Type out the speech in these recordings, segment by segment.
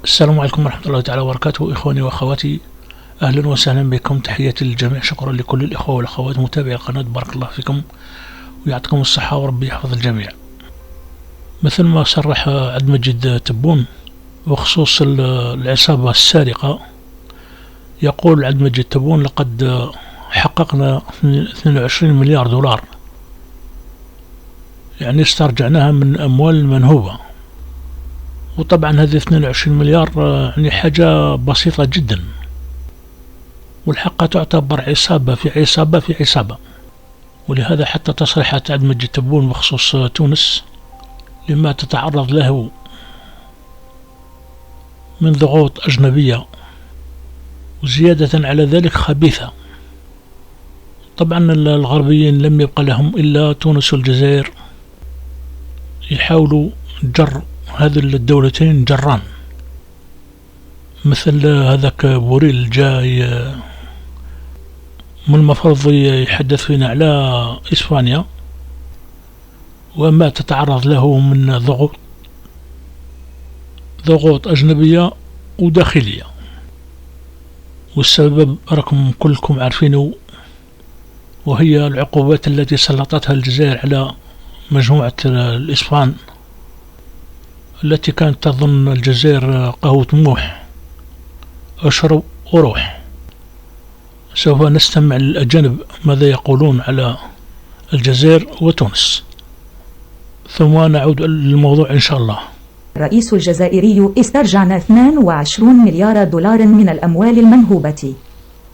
السلام عليكم ورحمة الله تعالى وبركاته، إخواني وأخواتي، أهلا وسهلا بكم. تحياتي للجميع، شكرا لكل الإخوة والأخوات متابعي القناة، بارك الله فيكم ويعطيكم الصحة وربي يحفظ الجميع. مثل ما صرح عبد المجيد تبون بخصوص العصابة السارقة، يقول عبد المجيد تبون: لقد حققنا 22 مليار دولار، يعني استرجعناها من أموال منهوبة. وطبعا هذه 22 مليار يعني حاجة بسيطة جدا، والحق تعتبر عصابة في عصابة في عصابة. ولهذا حتى تصريحات عبد المجيد تبون بخصوص تونس لما تتعرض له من ضغوط أجنبية، وزيادة على ذلك خبيثة. طبعا الغربيين لم يبقى لهم إلا تونس والجزائر، يحاولوا جر هذه الدولتين جران، مثل هذاك بوريل جاي من المفروض يحدث فينا على إسبانيا وما تتعرض له من ضغوط أجنبية وداخلية. والسبب راكم كلكم عارفينه، وهي العقوبات التي سلطتها الجزائر على مجموعة الإسبان، التي كانت تظن الجزائر قهوة موح، اشرب وروح. سوف نستمع للأجانب ماذا يقولون على الجزائر وتونس، ثم نعود للموضوع إن شاء الله. الرئيس الجزائري: استرجعنا 22 مليار دولار من الأموال المنهوبة،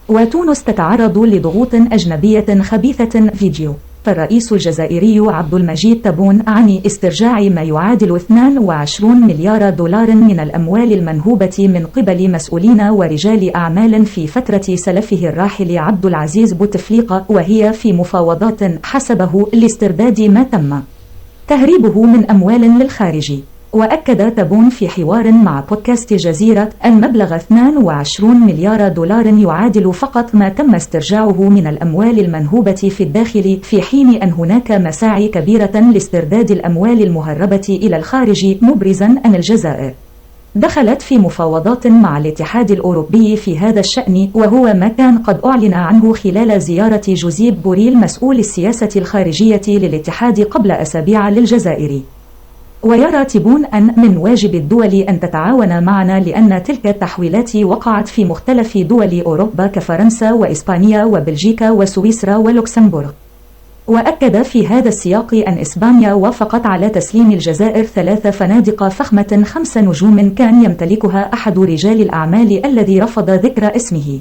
وتونس تتعرض لضغوط أجنبية خبيثة. فيديو. فالرئيس الجزائري عبد المجيد تبون عن استرجاع ما يعادل 22 مليار دولار من الأموال المنهوبة من قبل مسؤولين ورجال أعمال في فترة سلفه الراحل عبد العزيز بوتفليقة، وهي في مفاوضات حسبه لاسترداد ما تم تهريبه من أموال للخارج. وأكد تبون في حوار مع بودكاست جزيرة أن مبلغ 22 مليار دولار يعادل فقط ما تم استرجاعه من الأموال المنهوبة في الداخل، في حين أن هناك مساعي كبيرة لاسترداد الأموال المهربة إلى الخارج، مبرزا أن الجزائر دخلت في مفاوضات مع الاتحاد الأوروبي في هذا الشأن، وهو ما كان قد أعلن عنه خلال زيارة جوزيب بوريل مسؤول السياسة الخارجية للاتحاد قبل أسابيع للجزائر. ويرى تبون أن من واجب الدول أن تتعاون معنا، لأن تلك التحويلات وقعت في مختلف دول أوروبا كفرنسا وإسبانيا وبلجيكا وسويسرا ولوكسمبورغ. وأكد في هذا السياق أن إسبانيا وافقت على تسليم الجزائر 3 فنادق فخمة 5 نجوم كان يمتلكها أحد رجال الأعمال الذي رفض ذكر اسمه.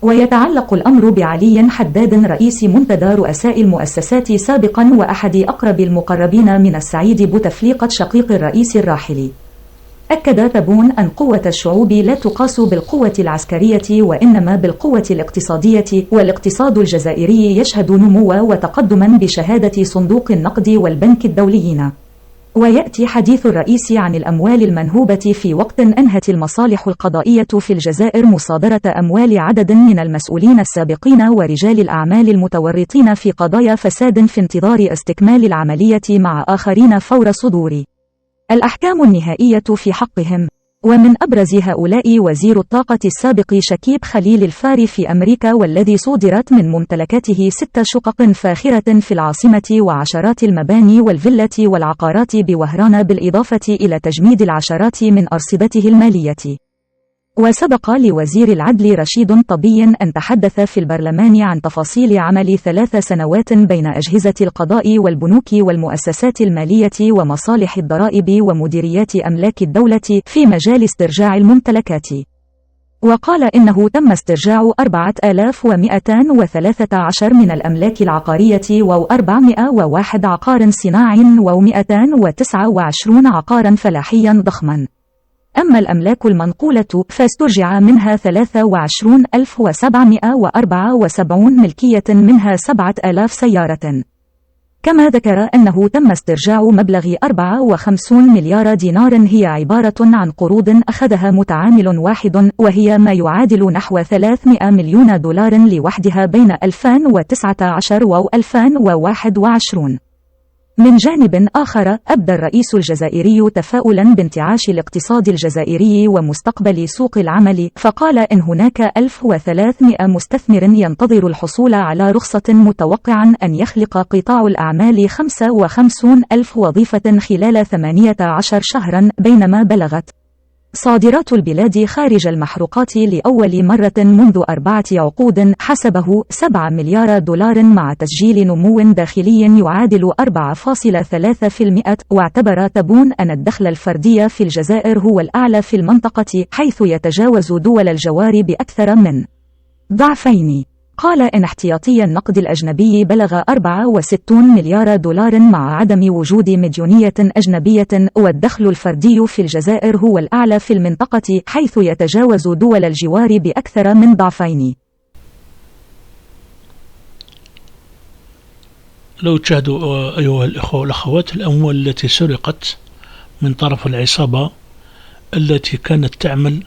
ويتعلق الأمر بعلي حداد، رئيس منتدى رؤساء المؤسسات سابقا وأحد أقرب المقربين من السعيد بوتفليقة شقيق الرئيس الراحل. أكد تبون أن قوة الشعوب لا تقاس بالقوة العسكرية، وإنما بالقوة الاقتصادية، والاقتصاد الجزائري يشهد نموا وتقدما بشهادة صندوق النقد والبنك الدوليين. ويأتي حديث الرئيس عن الأموال المنهوبة في وقت أنهت المصالح القضائية في الجزائر مصادرة أموال عدد من المسؤولين السابقين ورجال الأعمال المتورطين في قضايا فساد، في انتظار استكمال العملية مع آخرين فور صدور الأحكام النهائية في حقهم. ومن أبرز هؤلاء وزير الطاقة السابق شكيب خليل الفاري في أمريكا، والذي صودرت من ممتلكاته 6 شقق فاخرة في العاصمة وعشرات المباني والفيلات والعقارات بوهران، بالإضافة إلى تجميد العشرات من أرصدته المالية. وسبق لوزير العدل رشيد طبي أن تحدث في البرلمان عن تفاصيل عمل 3 سنوات بين أجهزة القضاء والبنوك والمؤسسات المالية ومصالح الضرائب ومديريات أملاك الدولة في مجال استرجاع الممتلكات. وقال إنه تم استرجاع 4213 من الأملاك العقارية، و401 عقار صناعي، و229 عقارا فلاحيا ضخما. أما الأملاك المنقولة فاسترجع منها 23774 ملكية، منها 7000 سيارة. كما ذكر أنه تم استرجاع مبلغ 54 مليار دينار، هي عبارة عن قروض أخذها متعامل واحد، وهي ما يعادل نحو 300 مليون دولار لوحدها بين 2019 و 2021. من جانب آخر، أبدى الرئيس الجزائري تفاؤلا بانتعاش الاقتصاد الجزائري ومستقبل سوق العمل، فقال إن هناك 1300 مستثمر ينتظر الحصول على رخصة، متوقعا أن يخلق قطاع الأعمال 55,000 وظيفة خلال 18 شهرا، بينما بلغت صادرات البلاد خارج المحروقات لأول مرة منذ 4 عقود حسبه 7 مليار دولار، مع تسجيل نمو داخلي يعادل 4.3%. واعتبر تبون أن الدخل الفردي في الجزائر هو الأعلى في المنطقة، حيث يتجاوز دول الجوار بأكثر من ضعفين. قال إن احتياطي النقد الأجنبي بلغ 64 مليار دولار مع عدم وجود مديونية أجنبية، والدخل الفردي في الجزائر هو الأعلى في المنطقة، حيث يتجاوز دول الجوار بأكثر من ضعفين. لو تشاهدوا أيها الإخوة والأخوات الأموال التي سرقت من طرف العصابة التي كانت تعمل،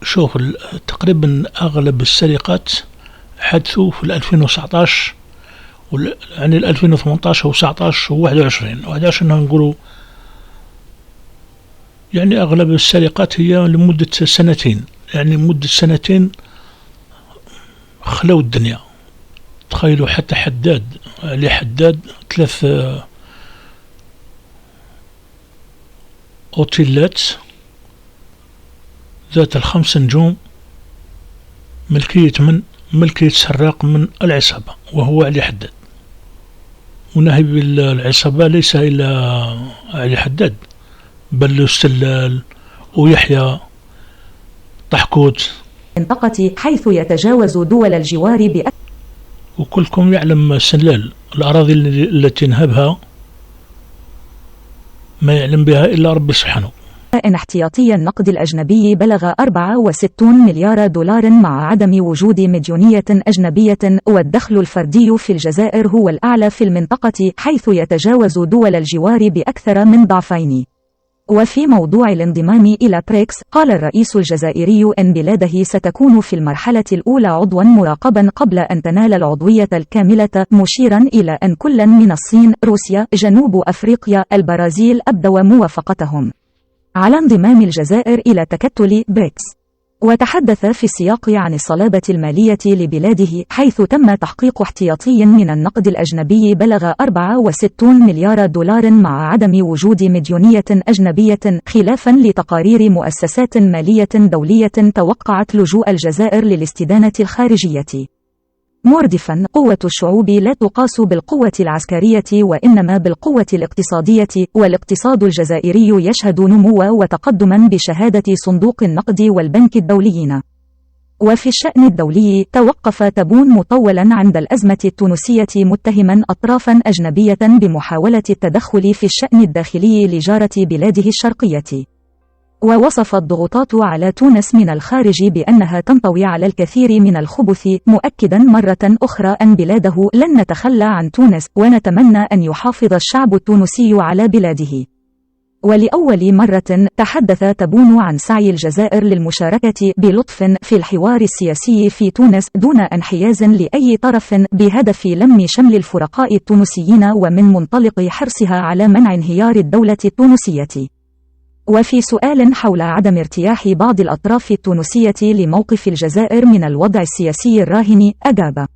شوف تقريبا أغلب السرقات حدثوا في 2019 يعني 2018 و19 و21 نقولوا، يعني أغلب السرقات هي لمدة سنتين، يعني مدة سنتين خلوا الدنيا. تخيلوا حتى علي حداد 3 أوتيلات ذات ال5 نجوم ملكية سراق من العصابة، وهو علي حداد. ونهب العصابة ليس إلا علي حداد، بل السلال ويحيى طحكوت منطقة، حيث يتجاوز دول الجوار وكلكم يعلم سلال الأراضي التي نهبها ما يعلم بها إلا ربي سبحانه. إن احتياطي النقد الأجنبي بلغ 64 مليار دولار مع عدم وجود مديونية أجنبية، والدخل الفردي في الجزائر هو الأعلى في المنطقة، حيث يتجاوز دول الجوار بأكثر من ضعفين. وفي موضوع الانضمام إلى بريكس، قال الرئيس الجزائري إن بلاده ستكون في المرحلة الأولى عضوا مراقبا قبل أن تنال العضوية الكاملة، مشيرا إلى أن كل من الصين، روسيا، جنوب أفريقيا، البرازيل أبدوا موافقتهم على انضمام الجزائر إلى تكتل بريكس. وتحدث في السياق عن الصلابة المالية لبلاده، حيث تم تحقيق احتياطي من النقد الأجنبي بلغ 64 مليار دولار مع عدم وجود مديونية أجنبية، خلافا لتقارير مؤسسات مالية دولية توقعت لجوء الجزائر للاستدانة الخارجية. مردفا، قوة الشعوب لا تقاس بالقوة العسكرية وإنما بالقوة الاقتصادية، والاقتصاد الجزائري يشهد نموا وتقدما بشهادة صندوق النقد والبنك الدوليين. وفي الشأن الدولي، توقف تبون مطولا عند الأزمة التونسية، متهما أطرافا أجنبية بمحاولة التدخل في الشأن الداخلي لجارة بلاده الشرقية. ووصف الضغوطات على تونس من الخارج بأنها تنطوي على الكثير من الخبث، مؤكدا مرة أخرى أن بلاده لن نتخلى عن تونس، ونتمنى أن يحافظ الشعب التونسي على بلاده. ولأول مرة تحدث تبون عن سعي الجزائر للمشاركة بلطف في الحوار السياسي في تونس دون انحياز لأي طرف، بهدف لم شمل الفرقاء التونسيين، ومن منطلق حرصها على منع انهيار الدولة التونسية. وفي سؤال حول عدم ارتياح بعض الأطراف التونسية لموقف الجزائر من الوضع السياسي الراهن، أجاب: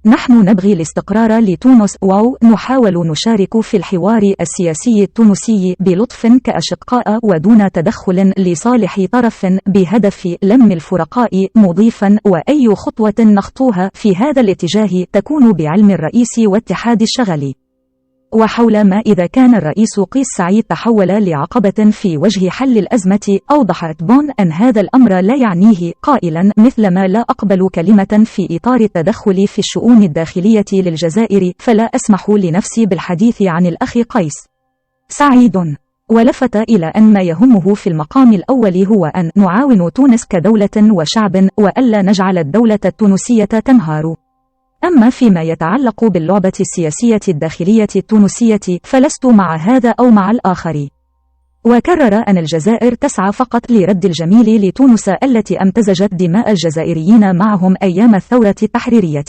نحن نبغي الاستقرار لتونس، ونحاول نشارك في الحوار السياسي التونسي بلطف كأشقاء ودون تدخل لصالح طرف، بهدف لم الفرقاء، مضيفا: وأي خطوة نخطوها في هذا الاتجاه تكون بعلم الرئيس واتحاد الشغل. وحول ما إذا كان الرئيس قيس سعيد تحول لعقبة في وجه حل الأزمة، أوضح تبون أن هذا الأمر لا يعنيه، قائلا: مثلما لا أقبل كلمة في إطار التدخل في الشؤون الداخلية للجزائر، فلا أسمح لنفسي بالحديث عن الأخ قيس سعيد. ولفت إلى أن ما يهمه في المقام الأول هو أن نعاون تونس كدولة وشعب، وألا نجعل الدولة التونسية تنهار. أما فيما يتعلق باللعبة السياسية الداخلية التونسية، فلست مع هذا أو مع الآخر. وكرر أن الجزائر تسعى فقط لرد الجميل لتونس التي امتزجت دماء الجزائريين معهم أيام الثورة التحريرية.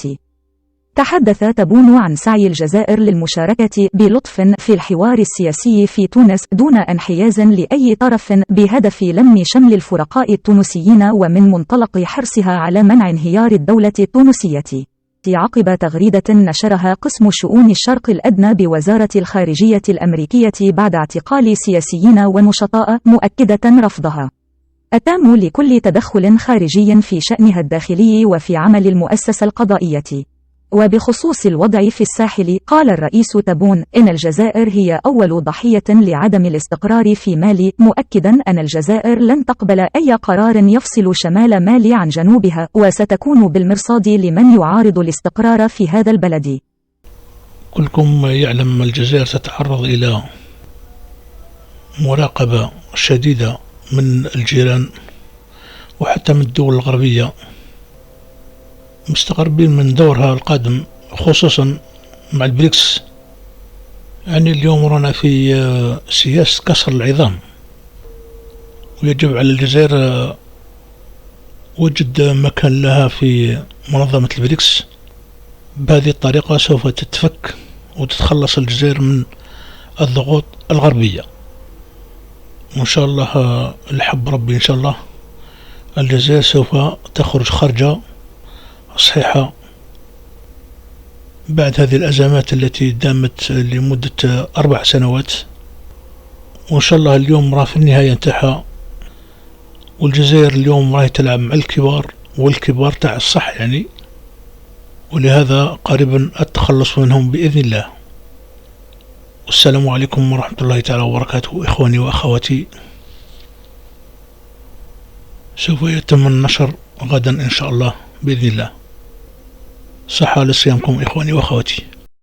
تحدث تبون عن سعي الجزائر للمشاركة بلطف في الحوار السياسي في تونس دون انحياز لأي طرف بهدف لم شمل الفرقاء التونسيين ومن منطلق حرصها على منع انهيار الدولة التونسية. عقب تغريدة نشرها قسم شؤون الشرق الأدنى بوزارة الخارجية الأمريكية بعد اعتقال سياسيين ونشطاء مؤكدة رفضها التام لكل تدخل خارجي في شأنها الداخلي وفي عمل المؤسسة القضائية. وبخصوص الوضع في الساحل، قال الرئيس تبون إن الجزائر هي أول ضحية لعدم الاستقرار في مالي، مؤكدا أن الجزائر لن تقبل أي قرار يفصل شمال مالي عن جنوبها، وستكون بالمرصاد لمن يعارض الاستقرار في هذا البلد. كلكم يعلم الجزائر تتعرض إلى مراقبة شديدة من الجيران وحتى من الدول الغربية، مستغربين من دورها القادم خصوصا مع البريكس. يعني اليوم رانا في سياسة كسر العظام، ويجب على الجزائر وجد مكان لها في منظمة البريكس. بهذه الطريقة سوف تتفك وتتخلص الجزائر من الضغوط الغربية، وإن شاء الله لحب ربي إن شاء الله الجزائر سوف تخرج خرجة صحيحة بعد هذه الأزمات التي دامت لمدة 4 سنوات. وإن شاء الله اليوم راه في النهاية انتهى، والجزائر اليوم راهي تلعب مع الكبار، والكبار تاع الصح يعني، ولهذا قريبا التخلص منهم بإذن الله. والسلام عليكم ورحمة الله تعالى وبركاته. إخواني وأخواتي، سوف يتم النشر غدا إن شاء الله بإذن الله. صحة لصيامكم إخواني وأخواتي.